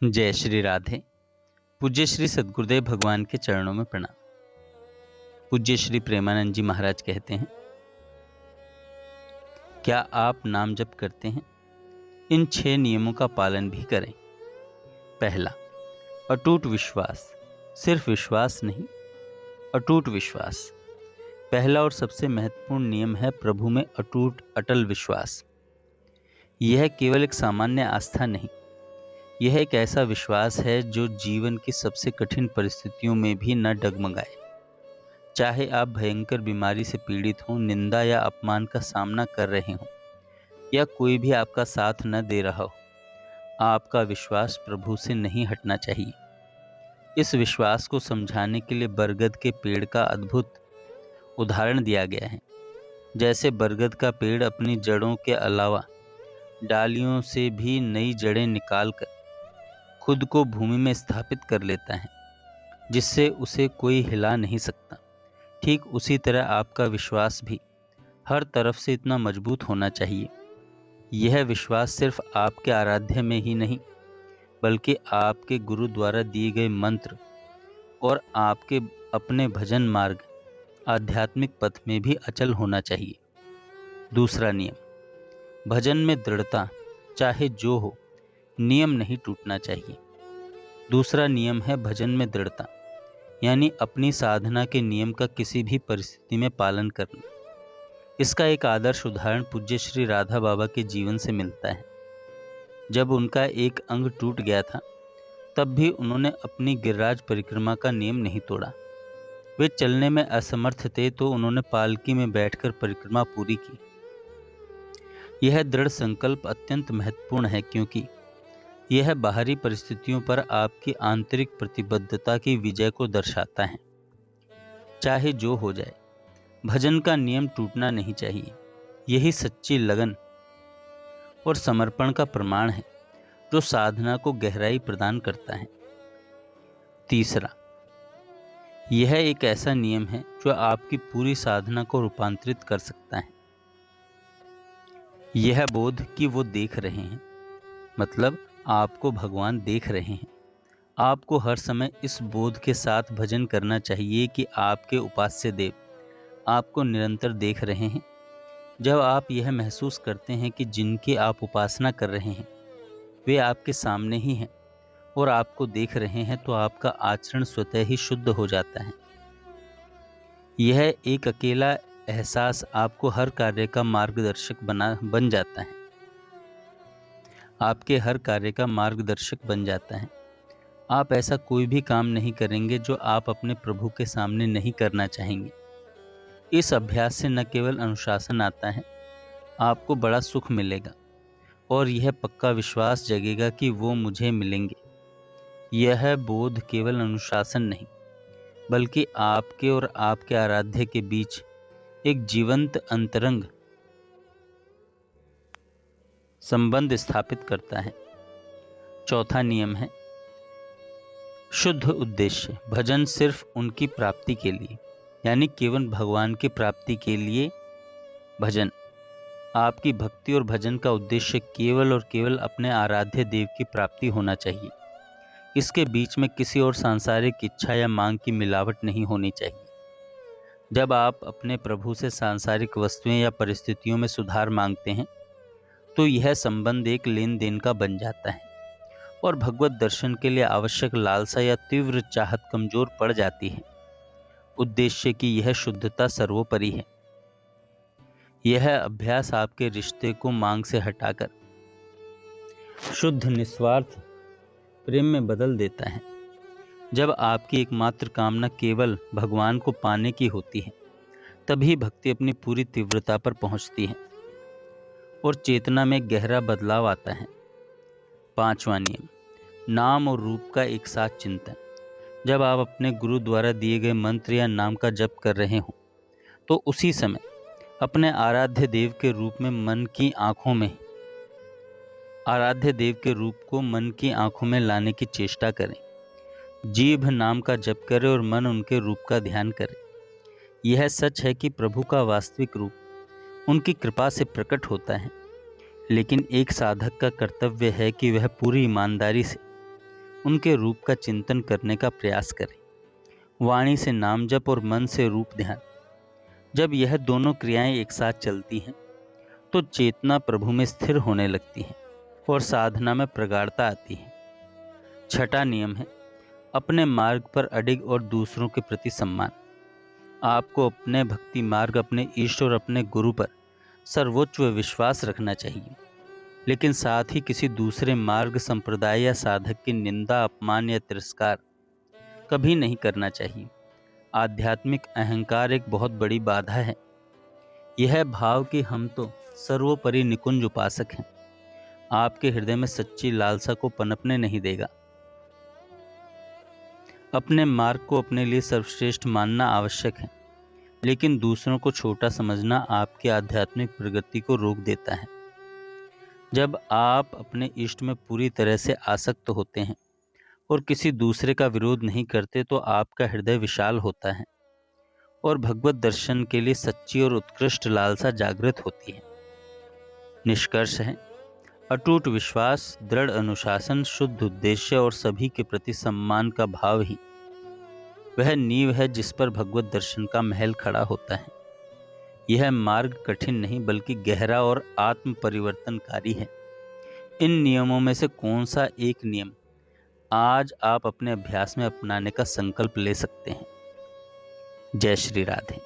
जय श्री राधे। पूज्य श्री सद्गुरुदेव भगवान के चरणों में प्रणाम। पूज्य श्री प्रेमानंद जी महाराज कहते हैं, क्या आप नाम जप करते हैं? इन 6 नियमों का पालन भी करें। पहला, अटूट विश्वास। सिर्फ विश्वास नहीं, अटूट विश्वास। पहला और सबसे महत्वपूर्ण नियम है प्रभु में अटूट अटल विश्वास। यह केवल एक सामान्य आस्था नहीं, यह एक ऐसा विश्वास है जो जीवन की सबसे कठिन परिस्थितियों में भी न डगमगाए। चाहे आप भयंकर बीमारी से पीड़ित हों, निंदा या अपमान का सामना कर रहे हों, या कोई भी आपका साथ न दे रहा हो, आपका विश्वास प्रभु से नहीं हटना चाहिए। इस विश्वास को समझाने के लिए बरगद के पेड़ का अद्भुत उदाहरण दिया गया है। जैसे बरगद का पेड़ अपनी जड़ों के अलावा डालियों से भी नई जड़ें निकालकर खुद को भूमि में स्थापित कर लेता है, जिससे उसे कोई हिला नहीं सकता। ठीक उसी तरह आपका विश्वास भी हर तरफ से इतना मजबूत होना चाहिए। यह विश्वास सिर्फ आपके आराध्य में ही नहीं, बल्कि आपके गुरु द्वारा दिए गए मंत्र और आपके अपने भजन मार्ग, आध्यात्मिक पथ में भी अचल होना चाहिए। दूसरा नियम, भजन में दृढ़ता। चाहे जो हो, नियम नहीं टूटना चाहिए। दूसरा नियम है भजन में दृढ़ता, यानी अपनी साधना के नियम का किसी भी परिस्थिति में पालन करना। इसका एक आदर्श उदाहरण पूज्य श्री राधा बाबा के जीवन से मिलता है। जब उनका एक अंग टूट गया था, तब भी उन्होंने अपनी गिरिराज परिक्रमा का नियम नहीं तोड़ा। वे चलने में असमर्थ थे, तो उन्होंने पालकी में बैठकर परिक्रमा पूरी की। यह दृढ़ संकल्प अत्यंत महत्वपूर्ण है, क्योंकि यह बाहरी परिस्थितियों पर आपकी आंतरिक प्रतिबद्धता की विजय को दर्शाता है। चाहे जो हो जाए, भजन का नियम टूटना नहीं चाहिए। यही सच्ची लगन और समर्पण का प्रमाण है, जो साधना को गहराई प्रदान करता है। तीसरा, यह एक ऐसा नियम है जो आपकी पूरी साधना को रूपांतरित कर सकता है। यह बोध कि वो देख रहे हैं, मतलब आपको भगवान देख रहे हैं। आपको हर समय इस बोध के साथ भजन करना चाहिए कि आपके उपास्य देव आपको निरंतर देख रहे हैं। जब आप यह महसूस करते हैं कि जिनकी आप उपासना कर रहे हैं वे आपके सामने ही हैं और आपको देख रहे हैं, तो आपका आचरण स्वतः ही शुद्ध हो जाता है। यह एक अकेला एहसास आपको हर कार्य का मार्गदर्शक बन जाता है। आपके हर कार्य का मार्गदर्शक बन जाता है। आप ऐसा कोई भी काम नहीं करेंगे जो आप अपने प्रभु के सामने नहीं करना चाहेंगे। इस अभ्यास से न केवल अनुशासन आता है, आपको बड़ा सुख मिलेगा और यह पक्का विश्वास जगेगा कि वो मुझे मिलेंगे। यह बोध केवल अनुशासन नहीं, बल्कि आपके और आपके आराध्य के बीच एक जीवंत अंतरंग संबंध स्थापित करता है। चौथा नियम है शुद्ध उद्देश्य। भजन सिर्फ उनकी प्राप्ति के लिए, यानी केवल भगवान की प्राप्ति के लिए भजन। आपकी भक्ति और भजन का उद्देश्य केवल और केवल अपने आराध्य देव की प्राप्ति होना चाहिए। इसके बीच में किसी और सांसारिक इच्छा या मांग की मिलावट नहीं होनी चाहिए। जब आप अपने प्रभु से सांसारिक वस्तुएं या परिस्थितियों में सुधार मांगते हैं, तो यह संबंध एक लेन देन का बन जाता है और भगवत दर्शन के लिए आवश्यक लालसा या तीव्र चाहत कमजोर पड़ जाती है। उद्देश्य की यह शुद्धता सर्वोपरि है। यह अभ्यास आपके रिश्ते को मांग से हटाकर शुद्ध निस्वार्थ प्रेम में बदल देता है। जब आपकी एकमात्र कामना केवल भगवान को पाने की होती है, तभी भक्ति अपनी पूरी तीव्रता पर पहुंचती है और चेतना में गहरा बदलाव आता है। पांचवा नियम, नाम और रूप का एक साथ चिंतन। जब आप अपने गुरु द्वारा दिए गए मंत्र या नाम का जप कर रहे हों, तो उसी समय अपने आराध्य देव के रूप को मन की आंखों में लाने की चेष्टा करें। जीभ नाम का जप करें और मन उनके रूप का ध्यान करें। यह सच है कि प्रभु का वास्तविक रूप उनकी कृपा से प्रकट होता है, लेकिन एक साधक का कर्तव्य है कि वह पूरी ईमानदारी से उनके रूप का चिंतन करने का प्रयास करें। वाणी से नाम जप और मन से रूप ध्यान, जब यह दोनों क्रियाएं एक साथ चलती हैं तो चेतना प्रभु में स्थिर होने लगती है और साधना में प्रगाढ़ता आती है। छठा नियम है अपने मार्ग पर अडिग और दूसरों के प्रति सम्मान। आपको अपने भक्ति मार्ग, अपने ईष्ट और अपने गुरु पर सर्वोच्च विश्वास रखना चाहिए, लेकिन साथ ही किसी दूसरे मार्ग, संप्रदाय या साधक की निंदा, अपमान या तिरस्कार कभी नहीं करना चाहिए। आध्यात्मिक अहंकार एक बहुत बड़ी बाधा है। यह भाव कि हम तो सर्वोपरि निकुंज उपासक हैं, आपके हृदय में सच्ची लालसा को पनपने नहीं देगा। अपने मार्ग को अपने लिए सर्वश्रेष्ठ मानना आवश्यक है, लेकिन दूसरों को छोटा समझना आपकी आध्यात्मिक प्रगति को रोक देता है। जब आप अपने इष्ट में पूरी तरह से आसक्त होते हैं और किसी दूसरे का विरोध नहीं करते तो आपका हृदय विशाल होता है और भगवत दर्शन के लिए सच्ची और उत्कृष्ट लालसा जागृत होती है। निष्कर्ष है अटूट विश्वास, दृढ़ अनुशासन, शुद्ध उद्देश्य और सभी के प्रति सम्मान का भाव ही वह नींव है जिस पर भगवत दर्शन का महल खड़ा होता है। यह मार्ग कठिन नहीं बल्कि गहरा और आत्म परिवर्तनकारी है। इन नियमों में से कौन सा एक नियम आज आप अपने अभ्यास में अपनाने का संकल्प ले सकते हैं? जय श्री राधे।